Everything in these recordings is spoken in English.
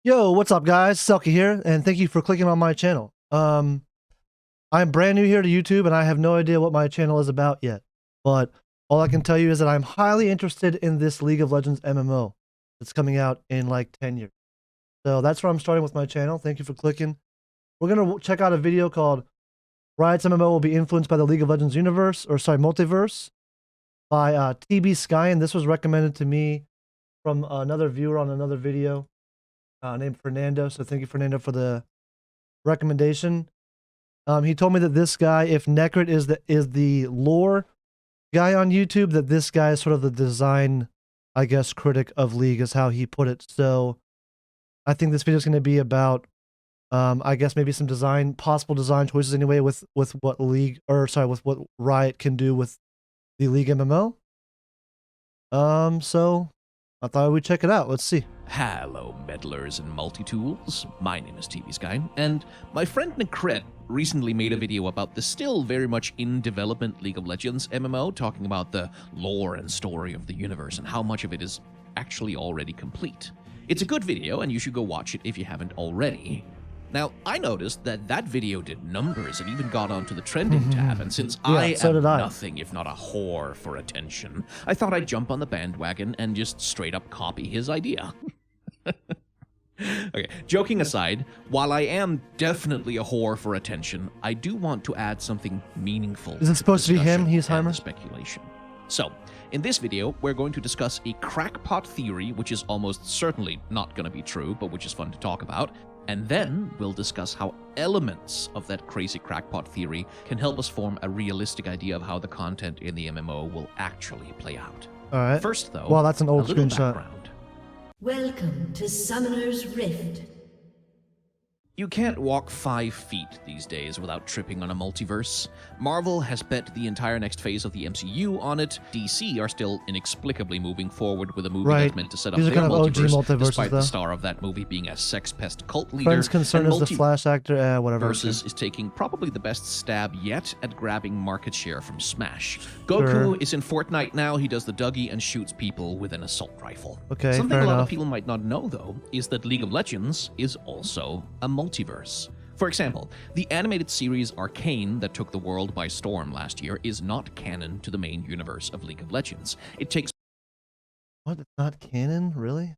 Yo, what's up guys? Selkie here, and thank you for clicking on my channel. I'm brand new here to YouTube and I have no idea what my channel is about yet. But all I can tell you is that I'm highly interested in this League of Legends MMO that's coming out in like 10 years. So that's where I'm starting with my channel. Thank you for clicking. We're going to check out a video called Riot's MMO will be influenced by the League of Legends universe, or sorry, Multiverse, by TBSkyen. This was recommended to me from another viewer on another video. Named Fernando. So thank you, Fernando, for the recommendation. He told me that this guy, if Necrit is the lore guy on YouTube, that this guy is sort of the design, I guess, critic of League, is how he put it. So I think this video is going to be about, I guess, maybe some possible design choices anyway, with what League, or sorry, with what Riot can do with the League MMO. So I thought we'd check it out. Let's see. Hello, meddlers and multi-tools. My name is TBSkyen, and my friend Necrit recently made a video about the still very much in development League of Legends MMO, talking about the lore and story of the universe and how much of it is actually already complete. It's a good video, and you should go watch it if you haven't already. Now, I noticed that that video did numbers and even got onto the trending tab, and since I am nothing if not a whore for attention, I thought I'd jump on the bandwagon and just straight up copy his idea. Okay, joking aside, while I am definitely a whore for attention, I do want to add something meaningful. Is it supposed to be him? He's Heimer? Speculation. So, in this video, we're going to discuss a crackpot theory, which is almost certainly not going to be true, but which is fun to talk about. And then we'll discuss how elements of that crazy crackpot theory can help us form a realistic idea of how the content in the MMO will actually play out. All right. First, though, well, that's an old a little screenshot. Background. Welcome to Summoner's Rift. You can't walk 5 feet these days without tripping on a multiverse. Marvel has bet the entire next phase of the MCU on it. DC are still inexplicably moving forward with a movie that's meant to set up their multiverse, despite the star of that movie being a sex pest cult leader. Friend's concern is the Flash actor, whatever. Versus is taking probably the best stab yet at grabbing market share from Smash. Goku is in Fortnite now. He does the Dougie and shoots people with an assault rifle. Okay, Something a lot of people might not know, though, is that League of Legends is also a multiverse. For example, the animated series Arcane that took the world by storm last year is not canon to the main universe of League of Legends. It takes What? It's not canon? Really?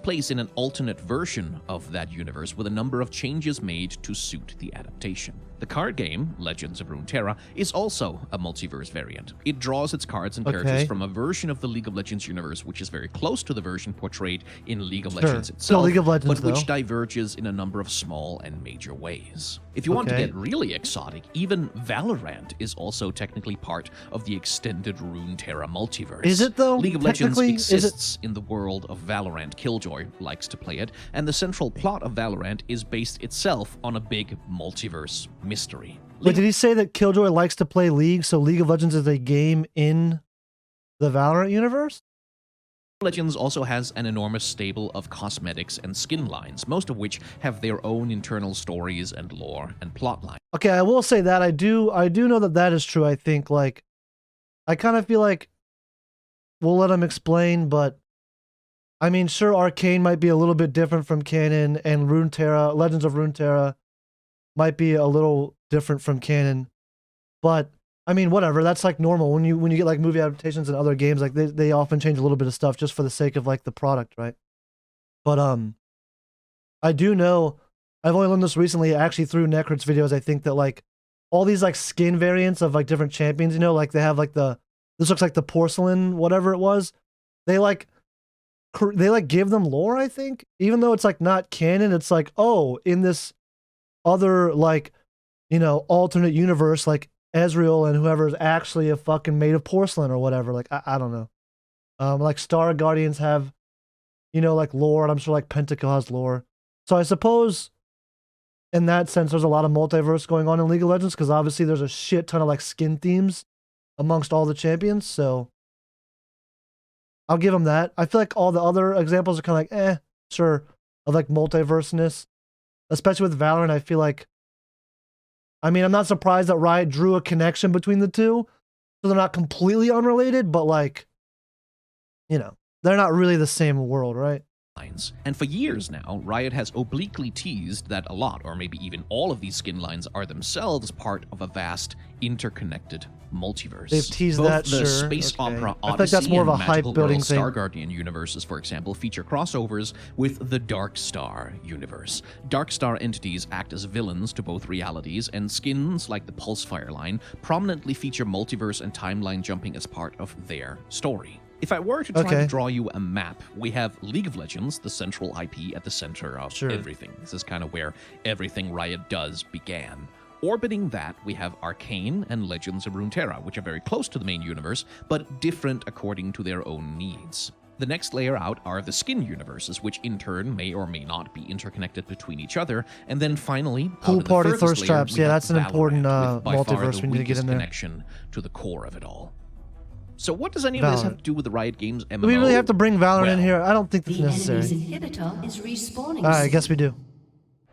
place in an alternate version of that universe with a number of changes made to suit the adaptation. The card game, Legends of Runeterra, is also a multiverse variant. It draws its cards and characters from a version of the League of Legends universe which is very close to the version portrayed in League of Legends itself, League of Legends, but which diverges in a number of small and major ways. If you want to get really exotic, even Valorant is also technically part of the extended Runeterra multiverse. Is it though? League of Legends exists in the world of Valorant. Killjoy likes to play it, and the central plot of Valorant is based itself on a big multiverse mystery. Wait, did he say that Killjoy likes to play League, so League of Legends is a game in the Valorant universe? Legends also has an enormous stable of cosmetics and skin lines, most of which have their own internal stories and lore and plotline. Okay, I will say that I do know that that is true. I think, like, I kind of feel like we'll let him explain, but I mean, sure, Arcane might be a little bit different from canon, and Runeterra, Legends of Runeterra, might be a little different from canon, but I mean, whatever. That's like normal when you get like movie adaptations and other games. Like they often change a little bit of stuff just for the sake of like the product, right? But I do know, I've only learned this recently, actually through Necrit's videos. I think that like all these like skin variants of like different champions, you know, like they have like this looks like the porcelain, whatever it was. They like give them lore. I think even though it's like not canon, it's like, oh, in this other like, you know, alternate universe, like Ezreal and whoever is actually a fucking made of porcelain or whatever. Like, I don't know. Like Star Guardians have, you know, like lore, and I'm sure like Pentakill has lore. So I suppose in that sense, there's a lot of multiverse going on in League of Legends, because obviously there's a shit ton of like skin themes amongst all the champions. So I'll give them that. I feel like all the other examples are kind of like, sure, of like multiverseness, especially with Valorant. I feel like, I mean, I'm not surprised that Riot drew a connection between the two, so they're not completely unrelated, but like, you know, they're not really the same world, right? lines. And for years now, Riot has obliquely teased that a lot, or maybe even all of these skin lines are themselves part of a vast, interconnected multiverse. They've teased Both that, the sure. space Okay. opera I Odyssey think that's more of and a hype Magical building Girl thing. Star Guardian universes, for example, feature crossovers with the Dark Star universe. Dark Star entities act as villains to both realities, and skins like the Pulsefire line prominently feature multiverse and timeline jumping as part of their story. If I were to try to draw you a map, we have League of Legends, the central IP at the center of everything. This is kind of where everything Riot does began. Orbiting that, we have Arcane and Legends of Runeterra, which are very close to the main universe, but different according to their own needs. The next layer out are the skin universes, which in turn may or may not be interconnected between each other. And then finally, Pool Party Thirst layer, Traps. Yeah, that's an Valorant, important with by far multiverse the we need to get weakest in there. connection to the core of it all. So what does any of this have to do with the Riot Games MMO? Do we really have to bring Valorant in here? I don't think that's The necessary. enemy's inhibitor is respawning. Alright, I guess we do.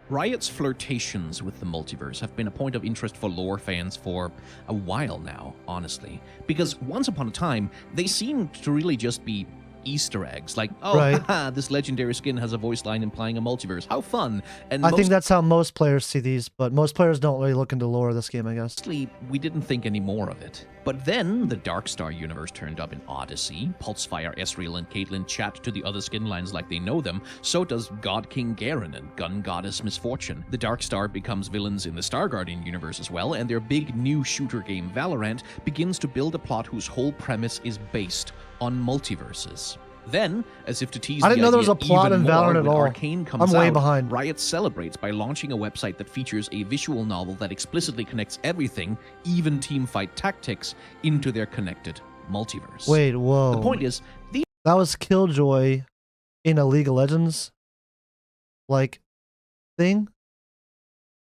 Riot's flirtations with the multiverse have been a point of interest for lore fans for a while now, honestly. Because once upon a time, they seemed to really just be Easter eggs, like, oh, haha, this legendary skin has a voice line implying a multiverse. How fun! And I think that's how most players see these, but most players don't really look into lore of this game, I guess. mostly, we didn't think any more of it. But then the Dark Star universe turned up in Odyssey. Pulsefire, Ezreal, and Caitlyn chat to the other skin lines like they know them. So does God King Garen and Gun Goddess Misfortune. The Dark Star becomes villains in the Star Guardian universe as well, and their big new shooter game Valorant begins to build a plot whose whole premise is based on multiverses. Then, as if to tease I didn't know there was a plot in Valorant at all. Arcane comes I'm way out, behind. Riot celebrates by launching a website that features a visual novel that explicitly connects everything, even teamfight tactics, into their connected multiverse. Wait, whoa. The point is, that was Killjoy in a League of Legends like thing.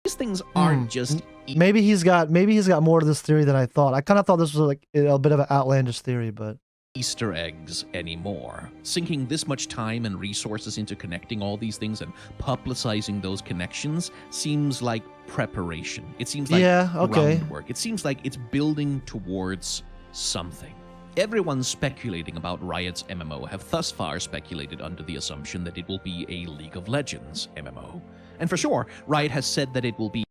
these things aren't just Maybe he's got more to this theory than I thought. I kind of thought this was like a bit of an outlandish theory, but Easter eggs anymore. Sinking this much time and resources into connecting all these things and publicizing those connections seems like preparation. It seems like groundwork. It seems like it's building towards something. Everyone speculating about Riot's MMO have thus far speculated under the assumption that it will be a League of Legends MMO. And for sure, Riot has said that it will be.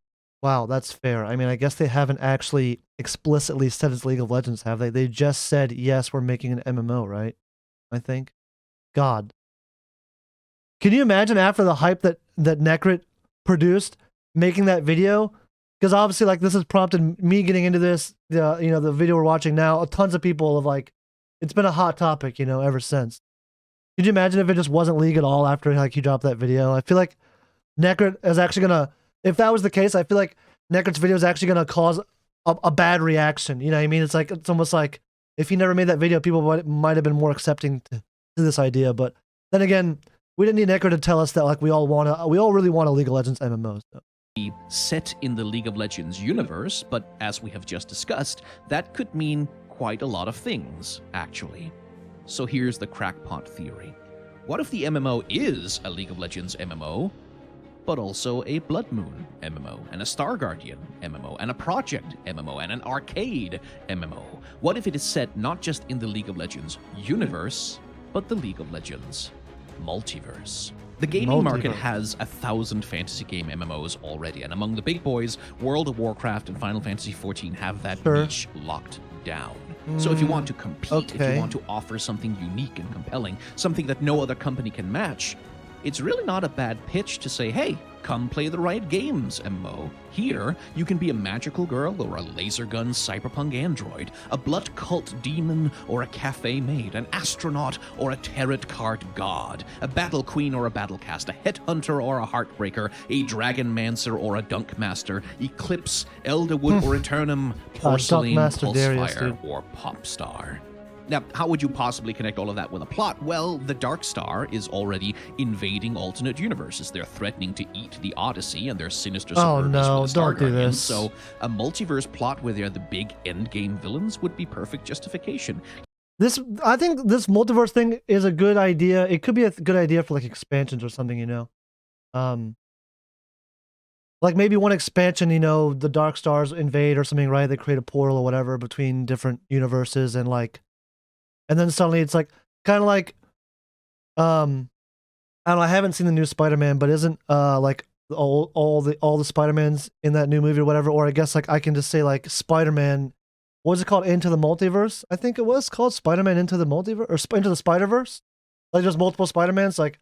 wow, that's fair. I mean, I guess they haven't actually explicitly said it's League of Legends, have they? They just said, yes, we're making an MMO, right? I think. God. Can you imagine after the hype that Necrit produced, making that video? Because obviously, like, this has prompted me getting into this, the video we're watching now. Tons of people have, like, it's been a hot topic, ever since. Could you imagine if it just wasn't League at all after, like, he dropped that video? I feel like Necrit is actually gonna, if that was the case, I feel like Necrit's video is actually going to cause a bad reaction. You know what I mean? It's almost like if he never made that video, people might have been more accepting to this idea. But then again, we didn't need Necrit to tell us that like we all really want a League of Legends MMO. So. Set in the League of Legends universe, but as we have just discussed, that could mean quite a lot of things, actually. So here's the crackpot theory. What if the MMO is a League of Legends MMO, but also a Blood Moon MMO, and a Star Guardian MMO, and a Project MMO, and an Arcade MMO? What if it is set not just in the League of Legends universe, but the League of Legends multiverse? The gaming market has 1,000 fantasy game MMOs already, and among the big boys, World of Warcraft and Final Fantasy XIV have that niche locked down. So if you want to compete, if you want to offer something unique and compelling, something that no other company can match, it's really not a bad pitch to say, hey, come play the Riot Games MMO. Here, you can be a magical girl or a laser gun cyberpunk android, a blood cult demon or a cafe maid, an astronaut or a tarot card god, a battle queen or a battlecast, a headhunter or a heartbreaker, a dragon mancer or a dunk master, eclipse, elderwood or eternum, porcelain, pulsefire, or pop star. Now, how would you possibly connect all of that with a plot? Well, the Dark Star is already invading alternate universes. They're threatening to eat the Odyssey, and they're sinister subverters with the Star Guardians. So a multiverse plot where they're the big endgame villains would be perfect justification. I think this multiverse thing is a good idea. It could be a good idea for like expansions or something, like maybe one expansion, the Dark Stars invade or something, right? They create a portal or whatever between different universes and then suddenly it's like kind of like I don't know, I haven't seen the new Spider-Man, but isn't like all the Spider-Mans in that new movie or whatever, or I guess like I can just say like Spider-Man, what was it called? Into the Multiverse? I think it was called Spider-Man Into the Multiverse or Into the Spider-Verse. Like there's multiple Spider-Mans. Like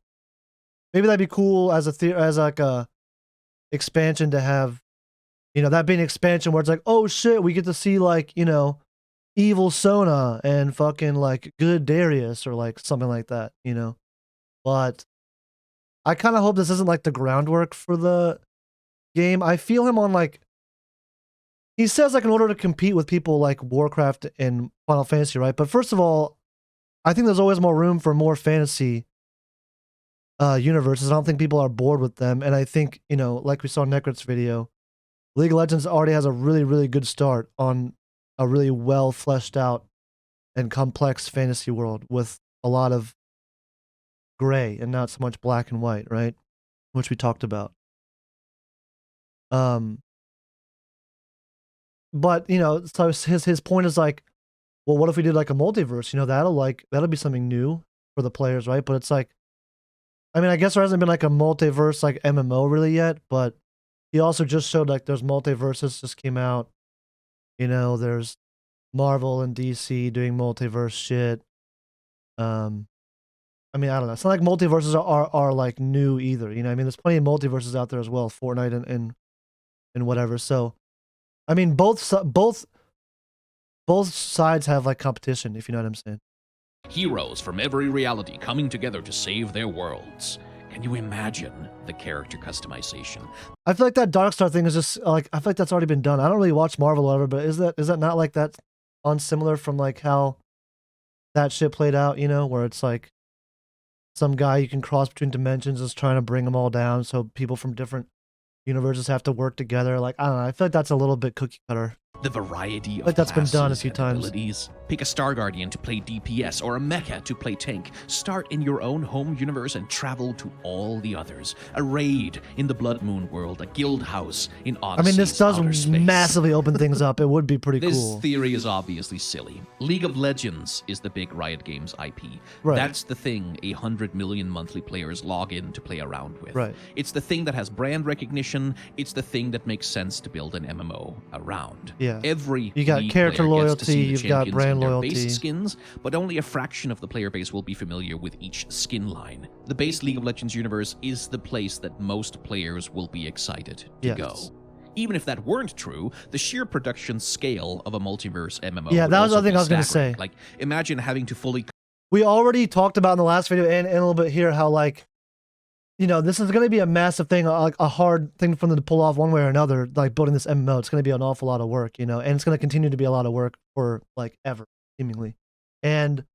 maybe that'd be cool as as like a expansion to have, you know, that being an expansion where it's like, oh shit, we get to see like, you know, evil Sona and fucking like good Darius or like something like that, you know. But I kind of hope this isn't like the groundwork for the game. I feel him on like, he says like in order to compete with people like Warcraft and Final Fantasy, right? But first of all, I think there's always more room for more fantasy universes. I don't think people are bored with them. And I think, you know, like we saw in Necrit's video, League of Legends already has a really, really good start on a really well fleshed out and complex fantasy world with a lot of gray and not so much black and white, right? Which we talked about. But you know, so his point is like, well, what if we did like a multiverse? You know, that'll be something new for the players, right? But it's like, I mean, I guess there hasn't been like a multiverse like MMO really yet, but he also just showed like there's multiverses just came out. You know, there's Marvel and DC doing multiverse shit. I mean, I don't know. It's not like multiverses are like new either. You know, I mean, there's plenty of multiverses out there as well, Fortnite and whatever. So, I mean, both sides have like competition, if you know what I'm saying. Heroes from every reality coming together to save their worlds. Can you imagine the character customization? I feel like that Darkstar thing is just like, I feel like that's already been done. I don't really watch Marvel or whatever, but is that not like that on similar from like how that shit played out, you know, where it's like some guy you can cross between dimensions is trying to bring them all down, so people from different universes have to work together. Like, I don't know, I feel like that's a little bit cookie cutter. The variety of Like that's been done a classes few and times. abilities. Pick a Star Guardian to play DPS or a Mecha to play tank. Start in your own home universe and travel to all the others. A raid in the Blood Moon world, a guild house in I Odyssey's mean, this does outer space. massively open things up. It would be pretty This cool. theory is obviously silly. League of Legends is the big Riot Games IP. Right. That's the thing 100 million monthly players log in to play around with. Right. It's the thing that has brand recognition. It's the thing that makes sense to build an MMO around. Yeah. Every You got League character player gets to see loyalty, the you've got champions brand in their loyalty. base skins, but only a fraction of the player base will be familiar with each skin line. The base League of Legends universe is the place that most players will be excited to Yes. go. Even if that weren't true, the sheer production scale of a multiverse MMO Yeah, would that was the also other thing be I was gonna staggering. say. Like, imagine having to fully We already talked about in the last video and a little bit here how like, you know, this is going to be a massive thing, like a hard thing for them to pull off one way or another, like building this MMO. It's going to be an awful lot of work, you know, and it's going to continue to be a lot of work for like ever, seemingly. And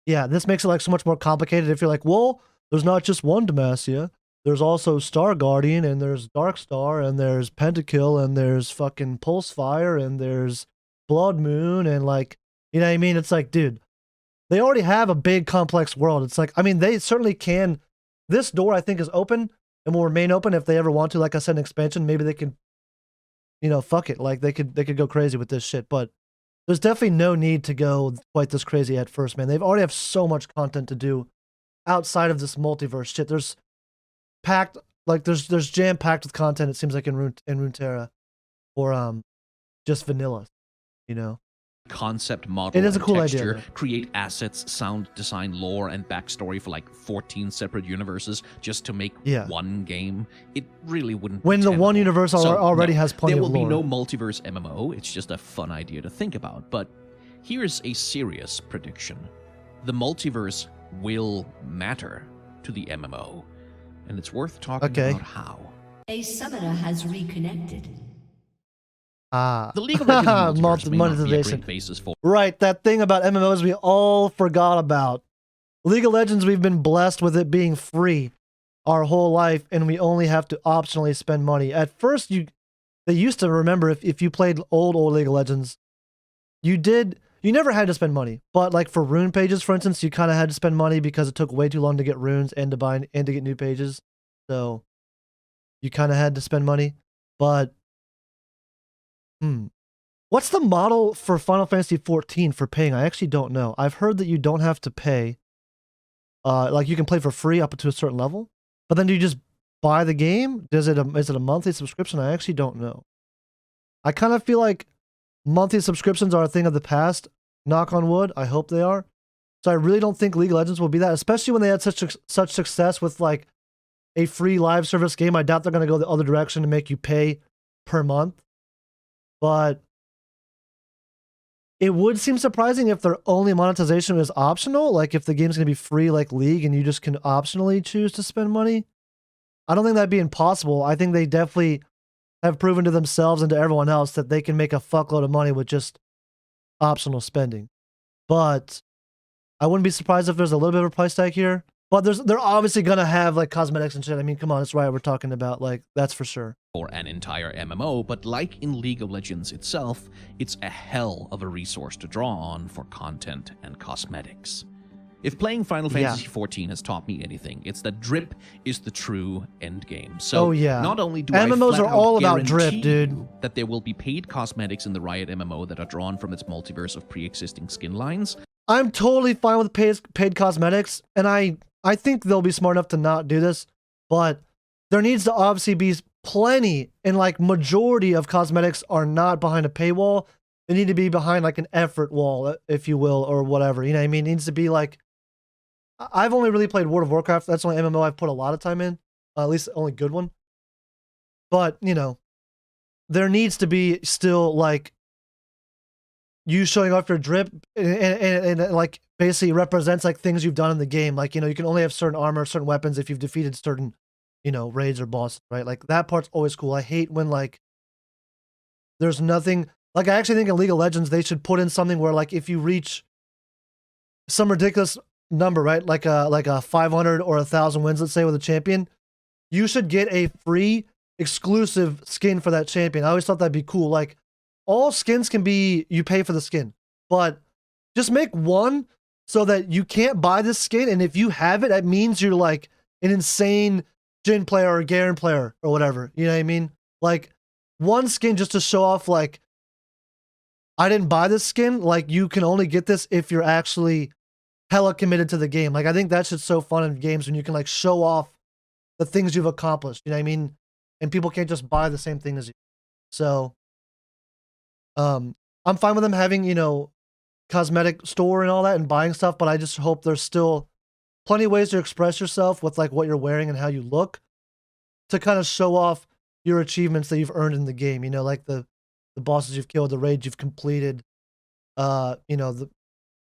yeah, this makes it like so much more complicated if you're like, well, there's not just one Demacia. There's also Star Guardian, and there's Darkstar, and there's Pentakill, and there's fucking Pulsefire, and there's Blood Moon, and like, you know what I mean? It's like, dude, they already have a big complex world. It's like, I mean, they certainly can. This door, I think, is open and will remain open if they ever want to. Like I said, an expansion, maybe they could, you know, fuck it. Like they could go crazy with this shit. But there's definitely no need to go quite this crazy at first, man. They've already have so much content to do outside of this multiverse shit. There's packed, like there's jam packed with content. It seems like in Runeterra, or just vanilla, you know. concept model It is a and cool texture, idea, though. create assets, sound design, lore, and backstory for like 14 separate universes just to make Yeah. one game. It really wouldn't When be the one tenable. universe So, already no, has plenty there of will be lore. no multiverse MMO. It's just a fun idea to think about. But here's a serious prediction. The multiverse will matter to the MMO, and it's worth talking Okay. about how. A summoner has reconnected. Ah, The League of Legends multiverse may not be a monetization. great basis for Right, that thing about MMOs we all forgot about. League of Legends, we've been blessed with it being free our whole life, and we only have to optionally spend money. At first, they used to remember if you played old League of Legends, you never had to spend money. But like for rune pages, for instance, you kind of had to spend money because it took way too long to get runes and to buy and to get new pages. So you kind of had to spend money. But what's the model for Final Fantasy 14 for paying? I actually don't know. I've heard that you don't have to pay. Like you can play for free up to a certain level, but then do you just buy the game? Is it a monthly subscription? I actually don't know. I kind of feel like monthly subscriptions are a thing of the past. Knock on wood. I hope they are. So I really don't think League of Legends will be that, especially when they had such success with like a free live service game. I doubt they're going to go the other direction to make you pay per month. But it would seem surprising if their only monetization is optional. Like if the game's going to be free like League and you just can optionally choose to spend money. I don't think that'd be impossible. I think they definitely have proven to themselves and to everyone else that they can make a fuckload of money with just optional spending. But I wouldn't be surprised if there's a little bit of a price tag here. But they're obviously gonna have like cosmetics and shit. I mean, come on, it's Riot we're talking about. Like, that's for sure. For an entire MMO, but like in League of Legends itself, it's a hell of a resource to draw on for content and cosmetics. If playing Final Fantasy XIV has taught me anything, it's that drip is the true end game. So not only do MMOs I are all about drip, dude, that there will be paid cosmetics in the Riot MMO that are drawn from its multiverse of pre-existing skin lines. I'm totally fine with paid cosmetics, and I think they'll be smart enough to not do this, but there needs to obviously be plenty, and like majority of cosmetics are not behind a paywall. They need to be behind like an effort wall, if you will, or whatever. You know what I mean? It needs to be like, I've only really played World of Warcraft. That's the only MMO I've put a lot of time in, at least the only good one. But, you know, there needs to be still like you showing off your drip and like basically represents like things you've done in the game. Like, you know, you can only have certain armor, certain weapons if you've defeated certain, you know, raids or bosses, right? Like that part's always cool. I hate when like there's nothing. Like I actually think in League of Legends they should put in something where like if you reach some ridiculous number, right? Like a 500 or 1,000 wins, let's say, with a champion, you should get a free exclusive skin for that champion. I always thought that'd be cool. Like all skins can be, you pay for the skin, but just make one so that you can't buy this skin. And if you have it, that means you're like an insane Jhin player or Garen player or whatever. You know what I mean? Like one skin just to show off like, I didn't buy this skin. Like you can only get this if you're actually hella committed to the game. Like I think that's just so fun in games when you can like show off the things you've accomplished. You know what I mean? And people can't just buy the same thing as you. So, I'm fine with them having, you know, cosmetic store and all that and buying stuff, but I just hope there's still plenty of ways to express yourself with like what you're wearing and how you look to kind of show off your achievements that you've earned in the game. You know, like the bosses you've killed, the raids you've completed, you know,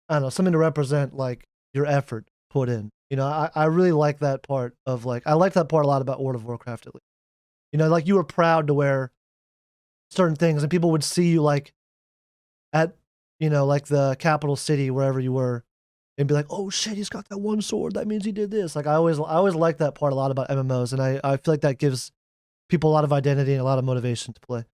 I don't know, something to represent like your effort put in. You know, I really like that part of like, I like that part a lot about World of Warcraft at least. You know, like you were proud to wear certain things and people would see you like at, you know, like the capital city, wherever you were, and be like, oh shit, he's got that one sword. That means he did this. Like I always like that part a lot about MMOs. And I feel like that gives people a lot of identity and a lot of motivation to play.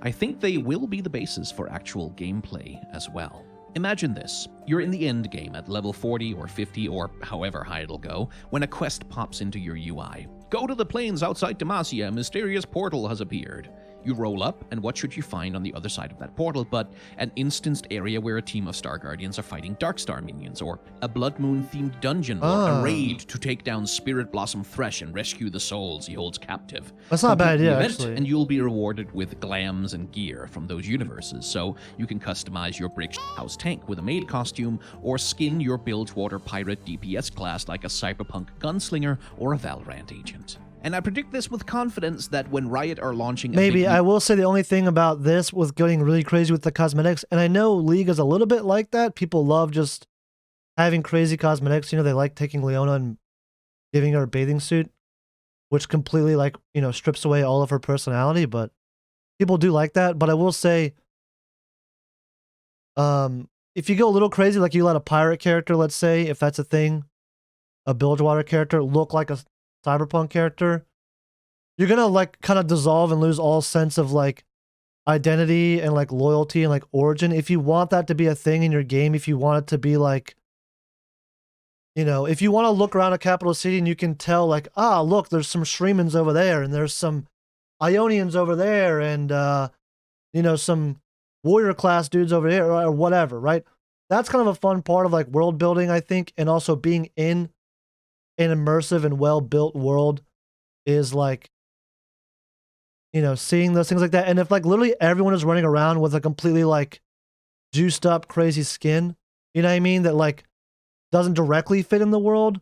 I think they will be the basis for actual gameplay as well. Imagine this. You're in the end game at level 40 or 50 or however high it'll go when a quest pops into your UI. Go to the plains outside Demacia, a mysterious portal has appeared. You roll up, and what should you find on the other side of that portal but an instanced area where a team of Star Guardians are fighting Darkstar minions, or a Blood Moon-themed dungeon, or a raid to take down Spirit Blossom Thresh and rescue the souls he holds captive. That's not a bad idea, actually. And you'll be rewarded with glams and gear from those universes, so you can customize your brick house tank with a maid costume, or skin your Bilgewater Pirate DPS class like a cyberpunk gunslinger or a Valorant agent. And I predict this with confidence that when Riot are launching I will say the only thing about this with getting really crazy with the cosmetics, and I know League is a little bit like that. People love just having crazy cosmetics. You know, they like taking Leona and giving her a bathing suit, which completely like, you know, strips away all of her personality, but people do like that. But I will say, if you go a little crazy, like you let a pirate character, let's say, if that's a thing, a Bilgewater character look like a cyberpunk character, you're gonna like kind of dissolve and lose all sense of like identity and like loyalty and like origin. If you want that to be a thing in your game, if you want it to be like, you know, if you want to look around a capital city and you can tell like, ah, look, there's some Shreemans over there and there's some Ionians over there and you know, some warrior class dudes over here or whatever, right? that's kind of a fun part of like world building, I think, and also being in an immersive and well-built world is like, you know, seeing those things like that. And if like literally everyone is running around with a completely like juiced up crazy skin, you know what I mean, that like doesn't directly fit in the world,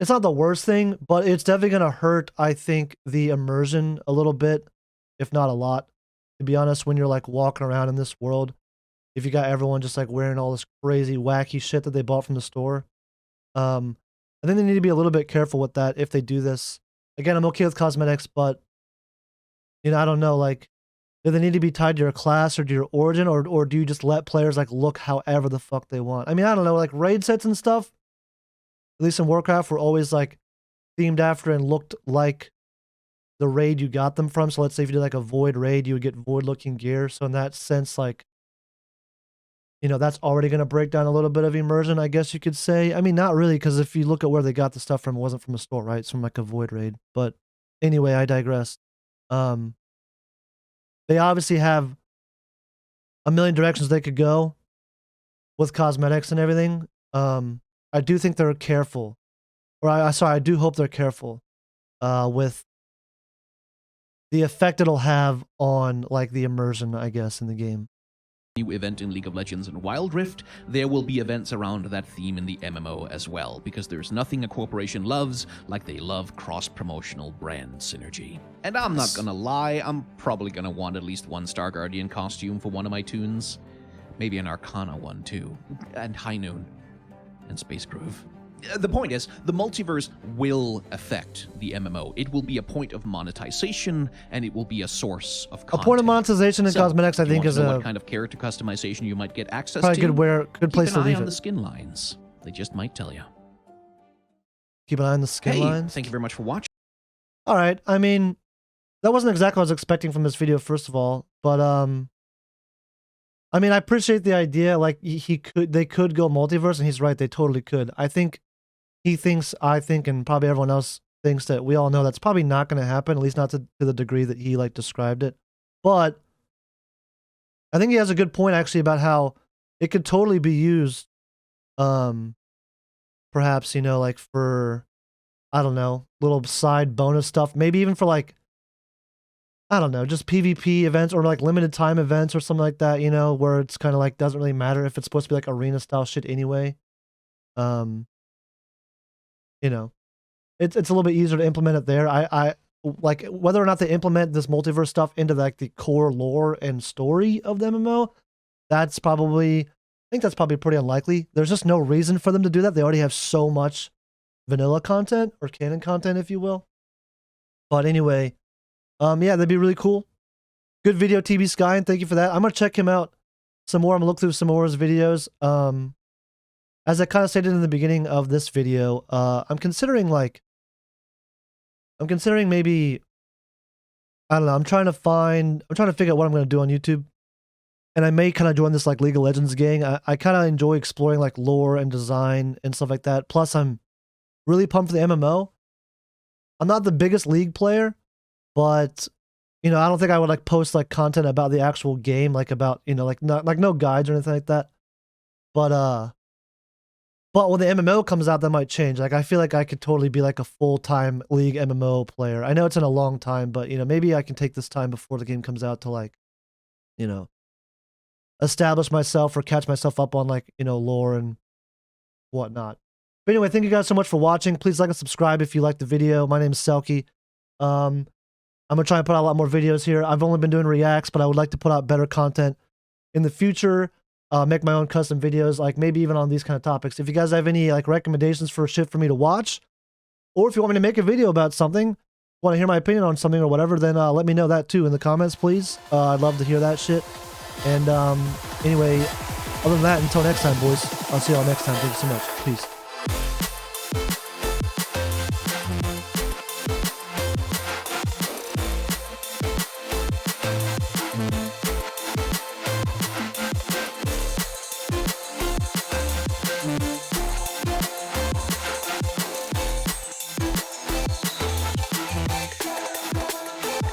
it's not the worst thing, but it's definitely going to hurt, I think, the immersion a little bit, if not a lot, to be honest, when you're like walking around in this world. If you got everyone just like wearing all this crazy wacky shit that they bought from the store. I think they need to be a little bit careful with that if they do this. Again, I'm okay with cosmetics, but you know, I don't know, like, do they need to be tied to your class or to your origin, or do you just let players like look however the fuck they want? I mean, I don't know, like raid sets and stuff, at least in Warcraft, were always like themed after and looked like the raid you got them from. So let's say if you did like a void raid, you would get void looking gear. So in that sense, like, you know, that's already going to break down a little bit of immersion, I guess you could say. I mean, not really, because if you look at where they got the stuff from, it wasn't from a store, right? It's from like a void raid. But anyway, I digress. They obviously have a million directions they could go with cosmetics and everything. I do think they're careful, or I do hope they're careful with the effect it'll have on like the immersion, I guess, in the game. New event in League of Legends and Wild Rift, there will be events around that theme in the MMO as well, because there's nothing a corporation loves like they love cross-promotional brand synergy. And I'm not gonna lie, I'm probably gonna want at least one Star Guardian costume for one of my tunes. Maybe an Arcana one too, and High Noon, and Space Groove. The point is, the multiverse will affect the MMO. It will be a point of monetization, and it will be a source of content. A point of monetization in So, cosmetics, I think, is what kind of character customization you might get access probably to. good place to Keep an eye leave on it. the skin lines. They just might tell you. Keep an eye on the skin Hey, lines. thank you very much for watching. All right, I mean, that wasn't exactly what I was expecting from this video, first of all, but I mean, I appreciate the idea. Like they could go multiverse, and he's right, they totally could. I think he thinks, I think, and probably everyone else thinks that we all know that's probably not going to happen, at least not to the degree that he like described it. But I think he has a good point actually about how it could totally be used, perhaps, you know, like for, I don't know, little side bonus stuff, maybe even for like, I don't know, just PvP events or like limited time events or something like that, you know, where it's kind of like doesn't really matter if it's supposed to be like arena style shit anyway. You know, it's a little bit easier to implement it there. I like whether or not they implement this multiverse stuff into like the core lore and story of the MMO. That's probably, I think that's probably pretty unlikely. There's just no reason for them to do that. They already have so much vanilla content or canon content, if you will. But anyway, yeah, that'd be really cool. Good video, TBSkyen. Thank you for that. I'm gonna check him out some more. I'm gonna look through some more of his videos. As I kind of stated in the beginning of this video, I'm considering maybe, I don't know, I'm trying to figure out what I'm going to do on YouTube. And I may kind of join this like League of Legends gang. I kind of enjoy exploring like lore and design and stuff like that. Plus I'm really pumped for the MMO. I'm not the biggest League player, but you know, I don't think I would like post like content about the actual game, like about, you know, like not like no guides or anything like that. But when the MMO comes out, that might change. Like, I feel like I could totally be like a full-time League MMO player. I know it's in a long time, but, you know, maybe I can take this time before the game comes out to like, you know, establish myself or catch myself up on like, you know, lore and whatnot. But anyway, thank you guys so much for watching. Please like and subscribe if you liked the video. My name is Selkie. I'm going to try and put out a lot more videos here. I've only been doing reacts, but I would like to put out better content in the future. Make my own custom videos, like maybe even on these kind of topics. If you guys have any like recommendations for shit for me to watch, or if you want me to make a video about something, want to hear my opinion on something or whatever, then let me know that too in the comments, please. I'd love to hear that shit. And anyway, other than that, until next time, boys, I'll see y'all next time. Thank you so much. Peace.